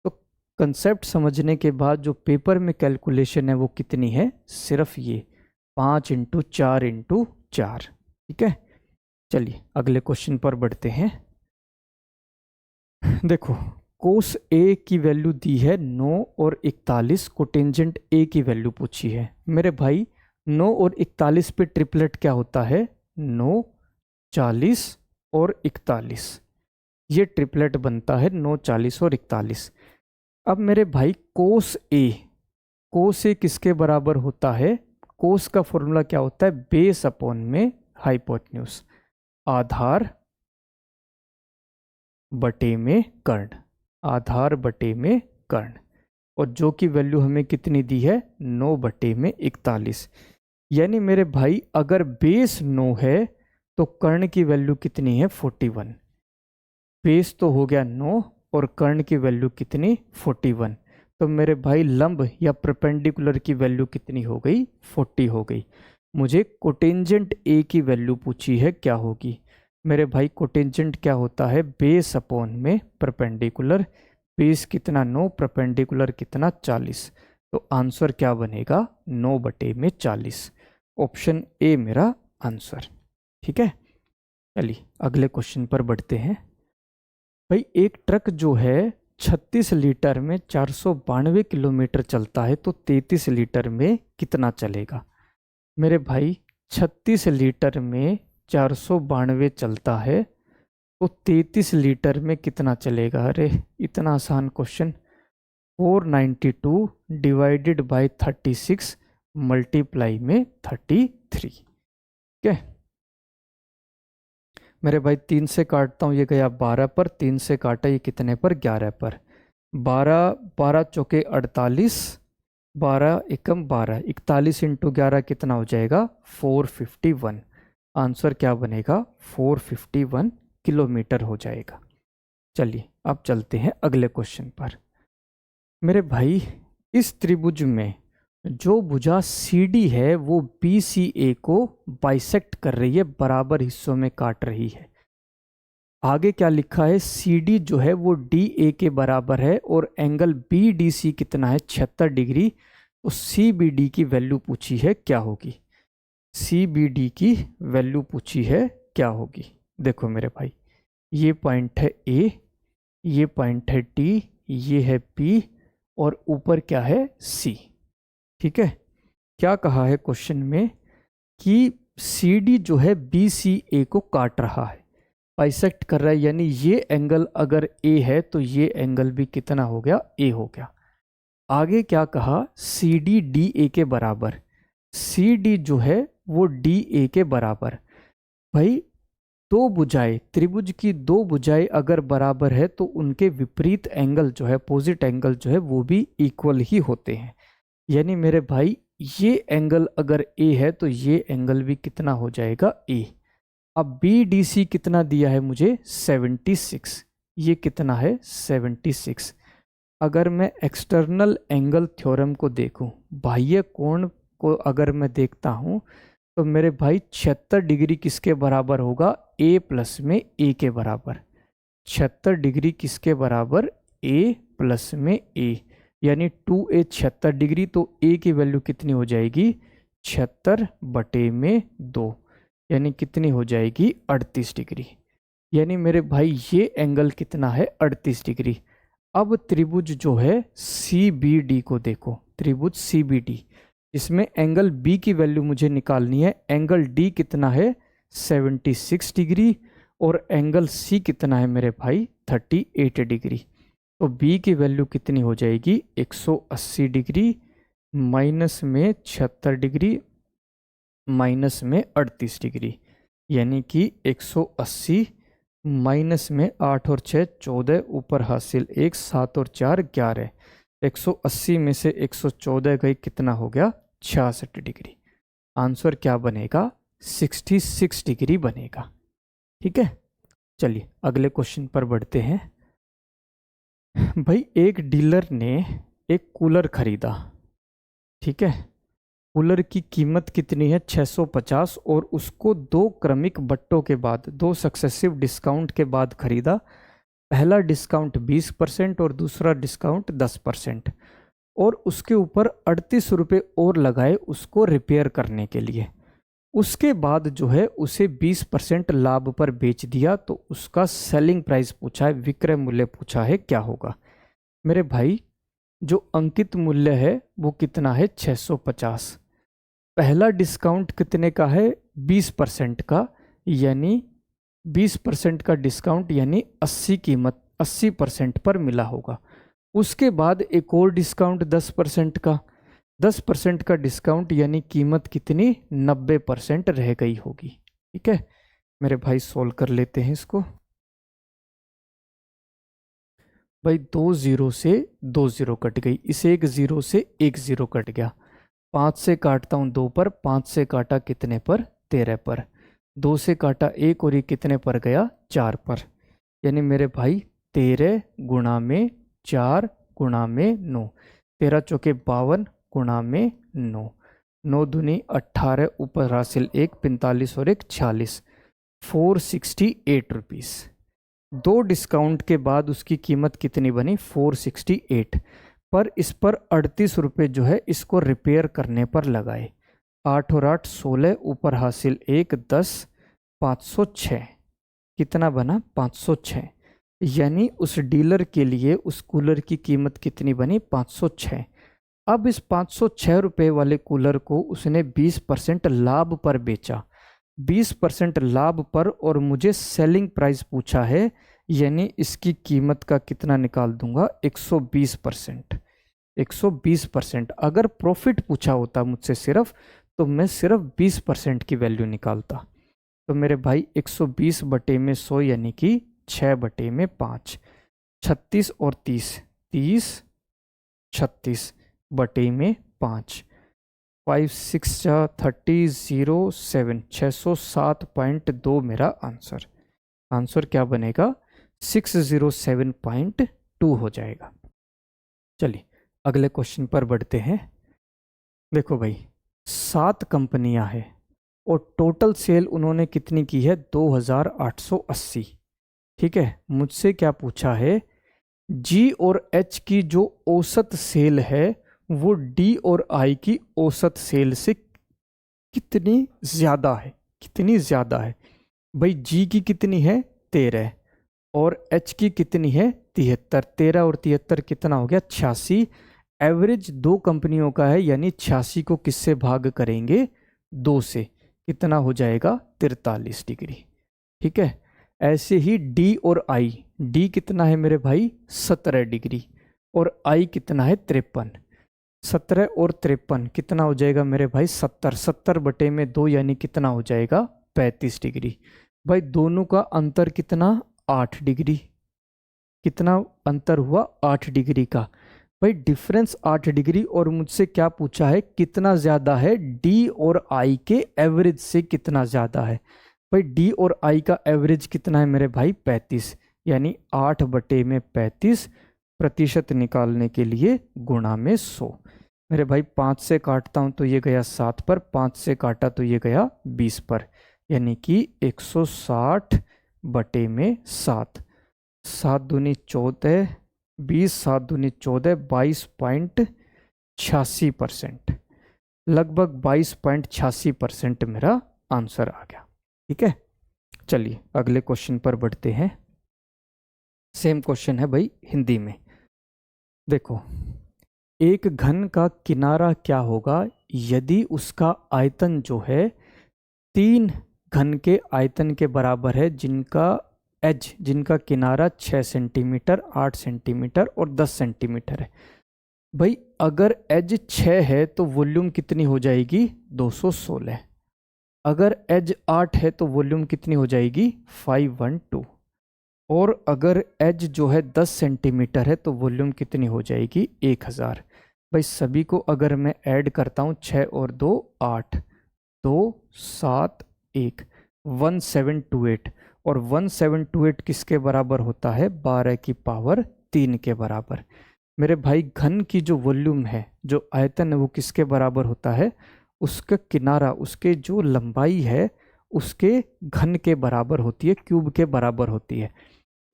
तो कंसेप्ट समझने के बाद जो पेपर में कैलकुलेशन है वो कितनी है, सिर्फ ये 5 इंटू 4 इंटू 4। ठीक है, चलिए अगले क्वेश्चन पर बढ़ते हैं। देखो, कोस ए की वैल्यू दी है 9 और 41, कोटेंजेंट ए की वैल्यू पूछी है। मेरे भाई 9 और 41 पे ट्रिपलेट क्या होता है, 9, 40 और 41। ये ट्रिपलेट बनता है 9, 40 और 41। अब मेरे भाई कोस ए किसके बराबर होता है, कोस का फॉर्मूला क्या होता है, बेस अपॉन में हाइपोटेन्यूज, आधार बटे में कर्ण, आधार बटे में कर्ण। और जो की वैल्यू हमें कितनी दी है 9 बटे में 41। यानी मेरे भाई अगर बेस 9 है तो कर्ण की वैल्यू कितनी है 41। बेस तो हो गया 9 और कर्ण की वैल्यू कितनी 41। तो मेरे भाई लंब या परपेंडिकुलर की वैल्यू कितनी हो गई 40 हो गई। मुझे कोटेंजेंट ए की वैल्यू पूछी है, क्या होगी मेरे भाई, कोटेंजेंट क्या होता है, बेस अपॉन में परपेंडिकुलर। बेस कितना 9, परपेंडिकुलर कितना 40। तो आंसर क्या बनेगा 9 बटे में 40। ऑप्शन ए मेरा आंसर। ठीक है, चलिए अगले क्वेश्चन पर बढ़ते हैं। भाई एक ट्रक जो है 36 लीटर में 492 किलोमीटर चलता है तो 33 लीटर में कितना चलेगा। मेरे भाई 36 लीटर में 492 चलता है तो 33 लीटर में कितना चलेगा। अरे इतना आसान क्वेश्चन, 492 डिवाइडेड बाय 36 मल्टीप्लाई में 33। ठीक है मेरे भाई, 3 से काटता हूँ, ये गया 12 पर, 3 से काटा ये कितने पर 11 पर। 12 12 चौके 48, 12 एकम 12, 41 इंटू 11 कितना हो जाएगा 451। आंसर क्या बनेगा 451 किलोमीटर हो जाएगा। चलिए अब चलते हैं अगले क्वेश्चन पर। मेरे भाई इस त्रिभुज में जो भुजा CD है वो BCA को बाइसेक्ट कर रही है, बराबर हिस्सों में काट रही है। आगे क्या लिखा है, CD जो है वो DA के बराबर है और एंगल BDC कितना है 76 डिग्री। तो CBD की वैल्यू पूछी है, क्या होगी। CBD की वैल्यू पूछी है, क्या होगी। देखो मेरे भाई, ये पॉइंट है A, ये पॉइंट है D, ये है B और ऊपर क्या है C। ठीक है, क्या कहा है क्वेश्चन में कि CD जो है BCA को काट रहा है, बाइसेक्ट कर रहा है, यानी ये एंगल अगर A है तो ये एंगल भी कितना हो गया A हो गया। आगे क्या कहा, CD DA के बराबर, CD जो है वो DA के बराबर। भाई दो भुजाएं, त्रिभुज की दो भुजाएं अगर बराबर है तो उनके विपरीत एंगल जो है, अपोजिट एंगल जो है वो भी इक्वल ही होते हैं। यानी मेरे भाई ये एंगल अगर A है तो ये एंगल भी कितना हो जाएगा A। अब BDC कितना दिया है मुझे 76, ये कितना है 76। अगर मैं एक्सटर्नल एंगल थ्योरम को देखूं, बाह्य कोण को अगर मैं देखता हूं तो मेरे भाई 76 डिग्री किसके बराबर होगा, A प्लस में A के बराबर। 76 डिग्री किसके बराबर, A प्लस में A, यानी 2A 76 डिग्री। तो A की वैल्यू कितनी हो जाएगी 76 बटे में 2, यानी कितनी हो जाएगी 38 डिग्री। यानी मेरे भाई ये एंगल कितना है 38 डिग्री। अब त्रिभुज जो है CBD को देखो, त्रिभुज CBD, इसमें एंगल B की वैल्यू मुझे निकालनी है। एंगल D कितना है 76 डिग्री और एंगल C कितना है मेरे भाई 38 डिग्री। तो B की वैल्यू कितनी हो जाएगी 180 डिग्री, माइनस में 76 डिग्री, माइनस में 38 डिग्री, यानी कि 180 माइनस में 8 और 6 14, ऊपर हासिल 1, 7 और 4 11। 180 में से 114 गई, कितना हो गया 66 डिग्री। आंसर क्या बनेगा 66 डिग्री बनेगा। ठीक है, चलिए अगले क्वेश्चन पर बढ़ते हैं। भाई एक डीलर ने एक कूलर खरीदा, ठीक है। कूलर की कीमत कितनी है 650 और उसको दो क्रमिक बट्टों के बाद, दो सक्सेसिव डिस्काउंट के बाद खरीदा। पहला डिस्काउंट 20% और दूसरा डिस्काउंट 10%, और उसके ऊपर 38 रुपये और लगाए उसको रिपेयर करने के लिए। उसके बाद जो है उसे 20% लाभ पर बेच दिया, तो उसका सेलिंग प्राइस पूछा है, विक्रय मूल्य पूछा है, क्या होगा। मेरे भाई जो अंकित मूल्य है वो कितना है 650। पहला डिस्काउंट कितने का है 20% का, यानी 20% का डिस्काउंट यानी 80 कीमत 80% पर मिला होगा। उसके बाद एक और डिस्काउंट 10% का, 10% का डिस्काउंट यानी कीमत कितनी 90% रह गई होगी। ठीक है मेरे भाई, सोल्व कर लेते हैं इसको। भाई 2 जीरो से 2 जीरो कट गई, इस एक जीरो से एक जीरो कट गया। 5 से काटता हूँ 2 पर, 5 से काटा कितने पर 13 पर, 2 से काटा 1 और ये कितने पर गया 4 पर, यानी मेरे भाई 13 गुणा में 4 गुणा में 9, 13 चौके 52 गुणा में 9, 9 दूनी 18, ऊपर हासिल 1 45 और 1 46, 468 रुपीज़। दो डिस्काउंट के बाद उसकी कीमत कितनी बनी 468, पर इस पर 38 रुपये जो है इसको रिपेयर करने पर लगाए। 8 और 8 16, ऊपर हासिल 1 10, 506, कितना बना 506, यानी उस डीलर के लिए उस कूलर की कीमत कितनी बनी 506। अब इस 506 रुपये वाले कूलर को उसने 20% लाभ पर बेचा, 20% लाभ पर, और मुझे सेलिंग प्राइस पूछा है, यानी इसकी कीमत का कितना निकाल दूंगा 120%। 120%। अगर प्रॉफिट पूछा होता मुझसे सिर्फ, तो मैं सिर्फ 20% की वैल्यू निकालता। तो मेरे भाई 120 बटे में 100 यानी कि 6 बटे में 5, 36 और 30, 30 36 बटे में 5, 5 6 30 0 7, 607.2 मेरा आंसर। आंसर क्या बनेगा 607.2 हो जाएगा। चलिए अगले क्वेश्चन पर बढ़ते हैं। देखो भाई 7 कंपनियां हैं और टोटल सेल उन्होंने कितनी की है 2880। ठीक है, मुझसे क्या पूछा है जी और एच की जो औसत सेल है वो डी और आई की औसत सेल से कितनी ज्यादा है, कितनी ज्यादा है। भाई जी की कितनी है 13 और एच की कितनी है 73, 13 और 73 कितना हो गया 86। एवरेज दो कंपनियों का है, यानी 86 को किससे भाग करेंगे 2 से, कितना हो जाएगा 43 डिग्री। ठीक है, ऐसे ही डी और आई, डी कितना है मेरे भाई 17 डिग्री और आई कितना है 53, 17 और 53 कितना हो जाएगा मेरे भाई 70, 70 बटे में 2 यानी कितना हो जाएगा 35 डिग्री। भाई दोनों का अंतर कितना 8 डिग्री, कितना अंतर हुआ 8 डिग्री का। भाई डिफरेंस 8 डिग्री, और मुझसे क्या पूछा है कितना ज़्यादा है डी और आई के एवरेज से कितना ज़्यादा है। भाई डी और आई का एवरेज कितना है मेरे भाई 35, यानी 8 बटे में 35 प्रतिशत निकालने के लिए गुणा में 100। मेरे भाई 5 से काटता हूँ तो ये गया 7 पर, 5 से काटा तो ये गया 20 पर, यानी कि 160 बटे में 7, 7 दूनी 14, 20 7 दूनी 14, 22.86%, लगभग 22.86% मेरा आंसर आ गया। ठीक है, चलिए अगले क्वेश्चन पर बढ़ते हैं। सेम क्वेश्चन है भाई हिंदी में। देखो एक घन का किनारा क्या होगा यदि उसका आयतन जो है 3 घन के आयतन के बराबर है, जिनका एज, जिनका किनारा 6 सेंटीमीटर 8 सेंटीमीटर और 10 सेंटीमीटर है। भाई अगर एज 6 है तो वॉल्यूम कितनी हो जाएगी 216, अगर एज 8 है तो वॉल्यूम कितनी हो जाएगी 512, और अगर एज जो है 10 सेंटीमीटर है तो वॉल्यूम कितनी हो जाएगी 1000। भाई सभी को अगर मैं ऐड करता हूँ 6 और 2 8, 2 7 1, 1728, और 1728 किसके बराबर होता है 12 की पावर 3 के बराबर। मेरे भाई घन की जो वॉल्यूम है, जो आयतन है, वो किसके बराबर होता है? उसका किनारा, उसके जो लंबाई है उसके घन के बराबर होती है, क्यूब के बराबर होती है।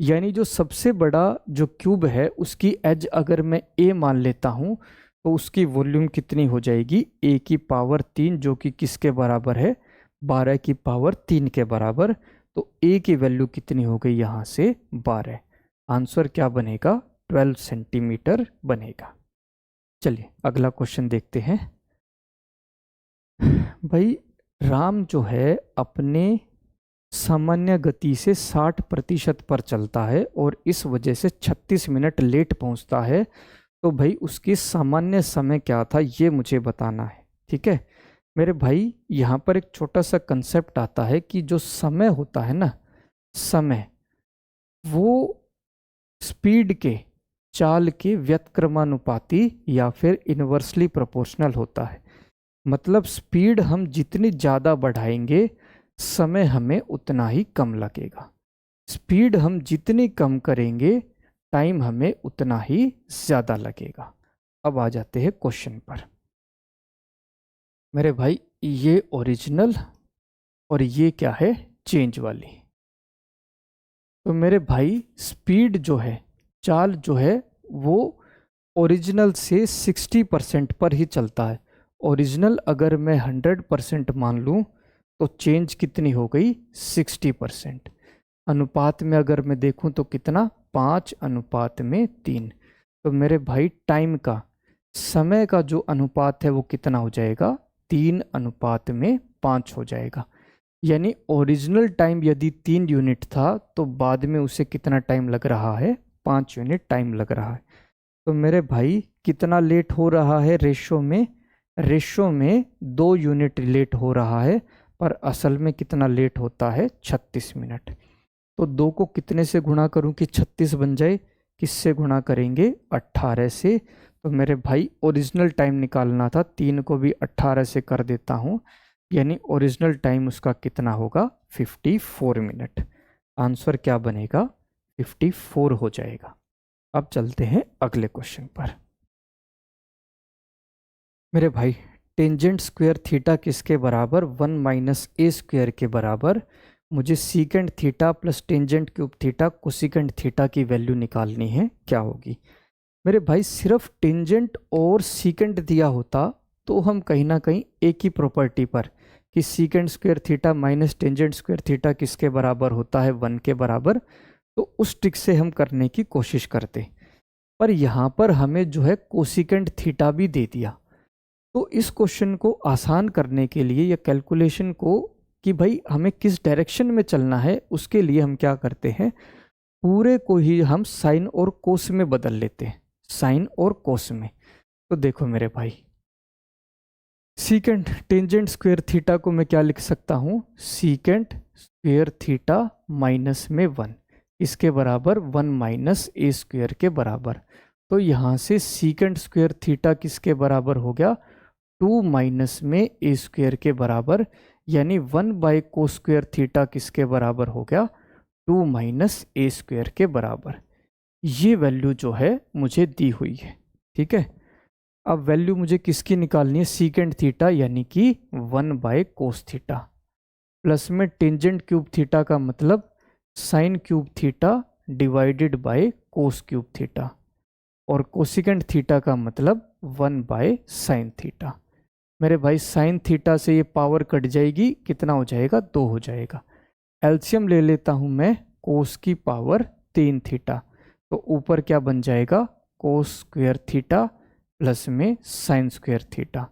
यानी जो सबसे बड़ा जो क्यूब है उसकी एज अगर मैं ए मान लेता हूँ तो उसकी वॉल्यूम कितनी हो जाएगी? ए की पावर 3, जो कि किसके बराबर है? 12 की पावर 3 के बराबर। तो ए की वैल्यू कितनी हो गई यहाँ से? 12। आंसर क्या बनेगा? 12 सेंटीमीटर बनेगा। चलिए अगला क्वेश्चन देखते हैं। भाई राम जो है अपने सामान्य गति से 60% पर चलता है और इस वजह से 36 मिनट लेट पहुंचता है। तो भाई उसकी सामान्य समय क्या था ये मुझे बताना है। ठीक है मेरे भाई, यहाँ पर एक छोटा सा कंसेप्ट आता है कि जो समय होता है ना, समय वो स्पीड के, चाल के व्यतक्रमानुपाती या फिर इनवर्सली प्रोपोर्शनल होता है। मतलब स्पीड हम जितनी ज़्यादा बढ़ाएंगे समय हमें उतना ही कम लगेगा, स्पीड हम जितनी कम करेंगे टाइम हमें उतना ही ज़्यादा लगेगा। अब आ जाते हैं क्वेश्चन पर। मेरे भाई ये ओरिजिनल और ये क्या है? चेंज वाली। तो मेरे भाई स्पीड जो है, चाल जो है, वो ओरिजिनल से 60% पर ही चलता है। ओरिजिनल अगर मैं 100% मान लूँ तो चेंज कितनी हो गई? 60%। अनुपात में अगर मैं देखूं तो कितना? 5:3। तो मेरे भाई टाइम का, समय का जो अनुपात है वो कितना हो जाएगा? 3:5 हो जाएगा। यानी ओरिजिनल टाइम यदि 3 यूनिट था तो बाद में उसे कितना टाइम लग रहा है? 5 यूनिट टाइम लग रहा है। तो मेरे भाई कितना लेट हो रहा है रेशो में? रेशो में 2 यूनिट लेट हो रहा है, पर असल में कितना लेट होता है? 36 मिनट। तो 2 को कितने से गुणा करूं कि 36 बन जाए? किससे गुणा करेंगे? 18 से। तो मेरे भाई ओरिजिनल टाइम निकालना था, 3 को भी 18 से कर देता हूं, यानी ओरिजिनल टाइम उसका कितना होगा? 54 मिनट। आंसर क्या बनेगा? 54 हो जाएगा। अब चलते हैं अगले क्वेश्चन पर। मेरे भाई टेंजेंट स्क्वायर थीटा किसके बराबर? 1 - a² के बराबर। मुझे secant theta plus tangent cube theta cosecant theta की वैल्यू निकालनी है, क्या होगी? मेरे भाई सिर्फ टेंजेंट और सीकेंड दिया होता तो हम कहीं ना कहीं एक ही प्रॉपर्टी पर, कि secant square theta minus tangent square theta किसके बराबर होता है? 1 के बराबर। तो उस ट्रिक से हम करने की कोशिश करते, पर यहाँ पर हमें जो है कोसिकेंड थीटा भी दे दिया। तो इस क्वेश्चन को आसान करने के लिए या कैलकुलेशन को, कि भाई हमें किस डायरेक्शन में चलना है, उसके लिए हम क्या करते हैं, पूरे को ही हम साइन और कोस में बदल लेते हैं, साइन और कोस में। तो देखो मेरे भाई, सीकेंट टेंजेंट स्क्वायर थीटा को मैं क्या लिख सकता हूँ? सीकेंट स्क्वायर थीटा माइनस में 1, इसके बराबर 1 - a² के बराबर। तो यहाँ से सीकेंट स्क्वायर थीटा किसके बराबर हो गया? 2 माइनस में a² के बराबर। यानी 1/cos² थीटा किसके बराबर हो गया? 2 - a² के बराबर। ये वैल्यू जो है मुझे दी हुई है। ठीक है, अब वैल्यू मुझे किसकी निकालनी है? सीकेंड थीटा, यानी कि 1/cos थीटा, प्लस में टेंजेंट क्यूब थीटा का मतलब sine cube theta divided by cos cube theta, और कोसिकेंड थीटा का मतलब 1/sin थीटा। मेरे भाई साइन थीटा से ये पावर कट जाएगी, कितना हो जाएगा? 2 हो जाएगा। एलसीएम ले लेता हूं मैं, कोस की पावर 3 थीटा, तो ऊपर क्या बन जाएगा? कोस स्क्वायर थीटा प्लस में साइन स्क्वायर थीटा,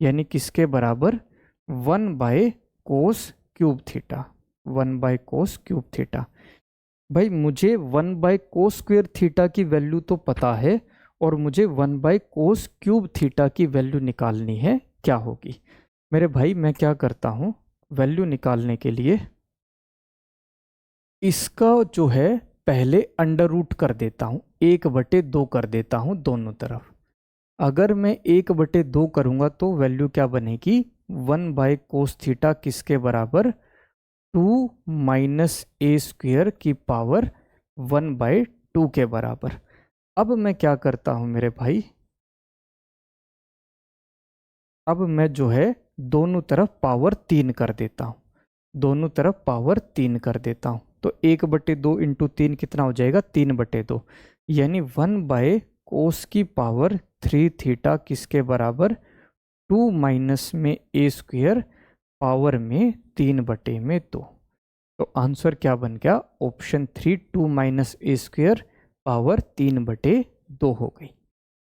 यानी किसके बराबर? 1/cos³ theta, 1/cos³ theta. भाई मुझे 1/cos² थीटा की वैल्यू तो पता है, और मुझे 1/cos³ थीटा की वैल्यू निकालनी है, क्या होगी? मेरे भाई मैं क्या करता हूँ, वैल्यू निकालने के लिए इसका जो है पहले अंडर रूट कर देता हूँ, 1/2 कर देता हूँ दोनों तरफ। अगर मैं 1/2 करूँगा तो वैल्यू क्या बनेगी? 1/cos थीटा किसके बराबर? 2 - a² की पावर 1/2 के बराबर। अब मैं क्या करता हूं मेरे भाई, अब मैं जो है दोनों तरफ पावर 3 कर देता हूं, दोनों तरफ पावर 3 कर देता हूं। तो 1/2 इंटू 3 कितना हो जाएगा, 3/2, यानी 1/कोस की पावर 3 थीटा किसके बराबर, 2 माइनस में ए स्क्वेयर पावर में 3/2। तो आंसर क्या बन गया, ऑप्शन 3 2 माइनस ए स्क्वेयर पावर 3/2 हो गई।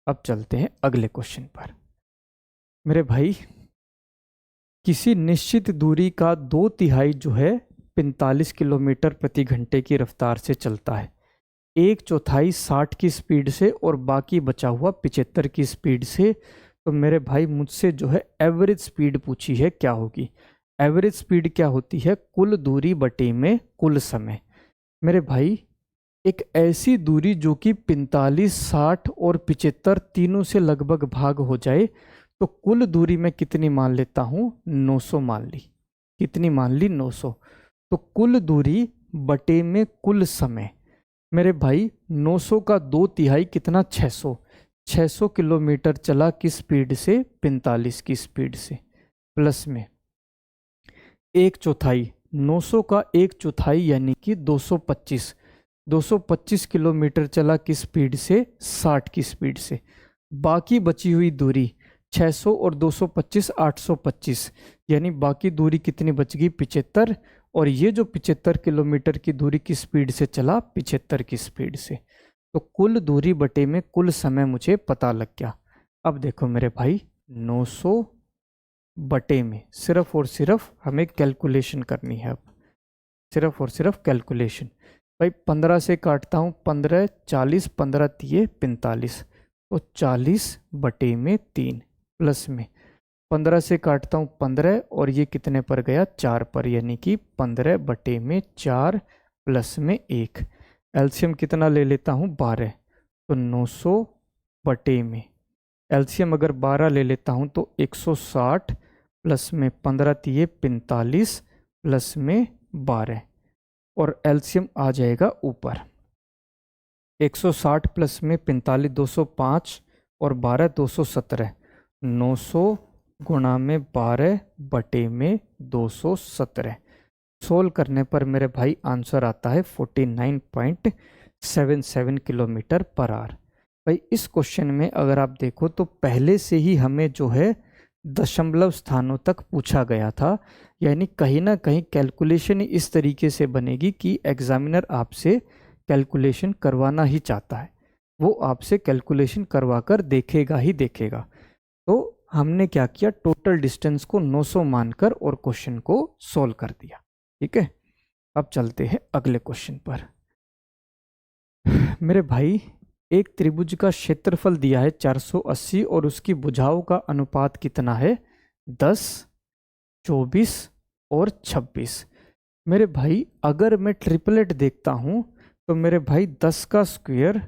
अब चलते हैं अगले क्वेश्चन पर। मेरे भाई किसी निश्चित दूरी का 2/3 जो है 45 किलोमीटर प्रति घंटे की रफ्तार से चलता है, 1/4 60 की स्पीड से और बाकी बचा हुआ 75 की स्पीड से। तो मेरे भाई मुझसे जो है एवरेज स्पीड पूछी है, क्या होगी। एवरेज स्पीड क्या होती है, कुल दूरी बटे में कुल समय। मेरे भाई एक ऐसी दूरी जो कि 45 60 और 75 तीनों से लगभग भाग हो जाए, तो कुल दूरी मैं कितनी मान लेता हूं, 900 मान ली। कितनी मान ली, 900। तो कुल दूरी बटे में कुल समय। मेरे भाई 900 का 2/3 कितना, 600। 600 किलोमीटर चला किस स्पीड से, 45 की स्पीड से, प्लस में 1/4, 900 का 1/4 यानी कि 225। 225 किलोमीटर चला किस स्पीड से, 60 की स्पीड से। बाकी बची हुई दूरी 600 और 225 825, यानी बाकी दूरी कितनी बच गई, 75। और ये जो 75 किलोमीटर की दूरी की स्पीड से चला, 75 की स्पीड से। तो कुल दूरी बटे में कुल समय मुझे पता लग गया। अब देखो मेरे भाई 900 बटे में सिर्फ और सिर्फ हमें कैलकुलेशन करनी है। अब सिर्फ और सिर्फ कैलकुलेशन। भाई 15 से काटता हूँ, 15 40, 15 तिये 45, तो 40 बटे में 3, प्लस में 15 से काटता हूँ 15 और ये कितने पर गया, 4 पर, यानी कि 15 बटे में 4 प्लस में 1। एलसीएम कितना ले लेता हूँ, 12। तो 900 बटे में एलसीएम अगर 12 ले लेता हूँ तो 160 प्लस में 15 तिये 45 प्लस में 12, और एलसीएम आ जाएगा ऊपर। 160 प्लस में 45 205 और 12 217। 900 गुणा में 12 बटे में 217। सोल्व करने पर मेरे भाई आंसर आता है 49.77 किलोमीटर पर आवर। भाई इस क्वेश्चन में अगर आप देखो तो पहले से ही हमें जो है दशमलव स्थानों तक पूछा गया था, यानी कहीं ना कहीं कैलकुलेशन इस तरीके से बनेगी कि एग्जामिनर आपसे कैलकुलेशन करवाना ही चाहता है, वो आपसे कैलकुलेशन करवा कर देखेगा ही देखेगा। तो हमने क्या किया, टोटल डिस्टेंस को 900 मानकर और क्वेश्चन को सोल्व कर दिया। ठीक है, अब चलते हैं अगले क्वेश्चन पर। मेरे भाई एक त्रिभुज का क्षेत्रफल दिया है 480 और उसकी भुजाओं का अनुपात कितना है, 10 24 और 26। मेरे भाई अगर मैं ट्रिपलेट देखता हूं तो मेरे भाई 10 का स्क्वायर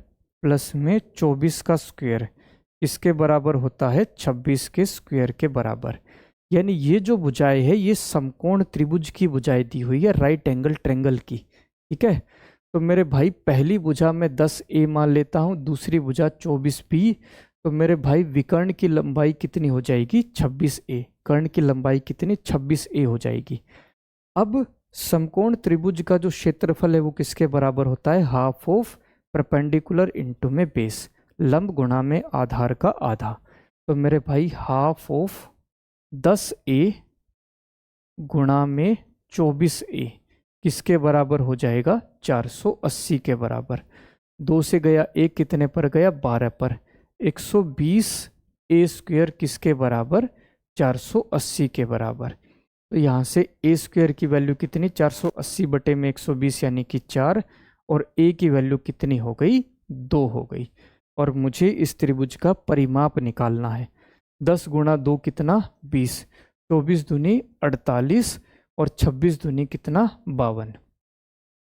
प्लस में 24 का स्क्वायर इसके बराबर होता है 26 के स्क्वायर के बराबर। यानी ये जो भुजाएं है ये समकोण त्रिभुज की भुजाएं दी हुई है, राइट एंगल ट्रायंगल की। ठीक है, तो मेरे भाई पहली भुजा में 10a मान लेता हूँ, दूसरी भुजा 24b। तो मेरे भाई विकर्ण की लंबाई कितनी हो जाएगी, 26a। कर्ण की लंबाई कितनी, 26a हो जाएगी। अब समकोण त्रिभुज का जो क्षेत्रफल है वो किसके बराबर होता है, हाफ ऑफ परपेंडिकुलर इनटू में बेस, लंब गुणा में आधार का आधा। तो मेरे भाई हाफ ऑफ 10a गुणा में 24a किसके बराबर हो जाएगा, 480 के बराबर। 2 से गया 1 कितने पर गया, 12 पर। 120 a स्क्वायर किसके बराबर, 480 के बराबर। तो यहाँ से a स्क्वायर की वैल्यू कितनी, 480 बटे में 120 यानी कि 4, और a की वैल्यू कितनी हो गई, 2 हो गई। और मुझे इस त्रिभुज का परिमाप निकालना है। 10 गुणा 2 कितना, 20, 24 दूनी 48 और 26 दूनी कितना, 52।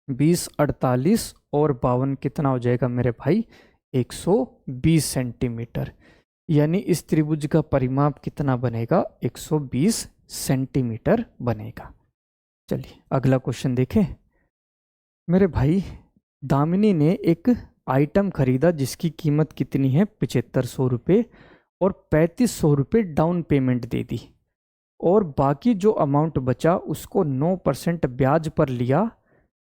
20 48 और 52 कितना हो जाएगा मेरे भाई, 120 सेंटीमीटर। यानी इस त्रिभुज का परिमाप कितना बनेगा, 120 सेंटीमीटर बनेगा। चलिए अगला क्वेश्चन देखें। मेरे भाई दामिनी ने एक आइटम खरीदा जिसकी कीमत कितनी है 7500 रुपये, और 3500 रुपये डाउन पेमेंट दे दी, और बाकी जो अमाउंट बचा उसको 9% ब्याज पर लिया,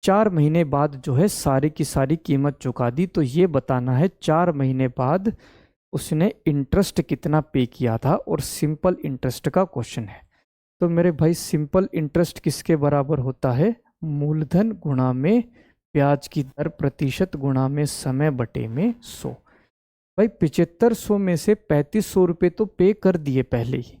4 महीने बाद जो है सारी की सारी कीमत चुका दी। तो ये बताना है 4 महीने बाद उसने इंटरेस्ट कितना पे किया था, और सिंपल इंटरेस्ट का क्वेश्चन है। तो मेरे भाई सिंपल इंटरेस्ट किसके बराबर होता है, मूलधन गुणा में ब्याज की दर प्रतिशत गुणा में समय बटे में 100। भाई 7500 में से 3500 रुपये तो पे कर दिए पहले ही,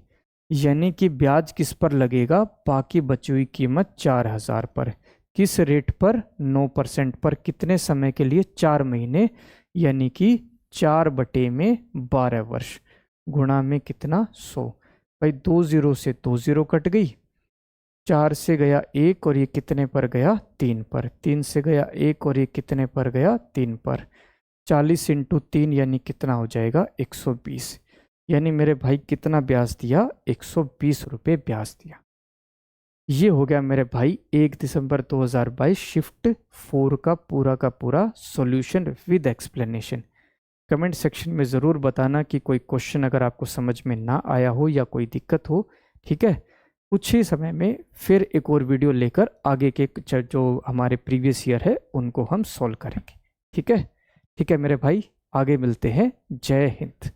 यानी कि ब्याज किस पर लगेगा, बाकी बची हुई कीमत 4000 पर। किस रेट पर, 9% पर। कितने समय के लिए, 4 महीने, यानी कि 4/12 वर्ष, गुणा में कितना 100। भाई 2 0 से 2 0 कट गई, 4 से गया 1 और ये कितने पर गया 3 पर, 3 से गया 1 और ये कितने पर गया 3 पर। 40 × 3 यानी कितना हो जाएगा 120, यानी मेरे भाई कितना ब्याज दिया, 120 रुपये ब्याज दिया। ये हो गया मेरे भाई 1 दिसंबर 2022 शिफ्ट 4 का पूरा solution with explanation. Comment section में ज़रूर बताना कि कोई क्वेश्चन अगर आपको समझ में ना आया हो या कोई दिक्कत हो, ठीक है। कुछ ही समय में फिर एक और वीडियो लेकर आगे के जो हमारे प्रीवियस ईयर है उनको हम सॉल्व करेंगे, ठीक है। ठीक है मेरे भाई, आगे मिलते हैं। जय हिंद।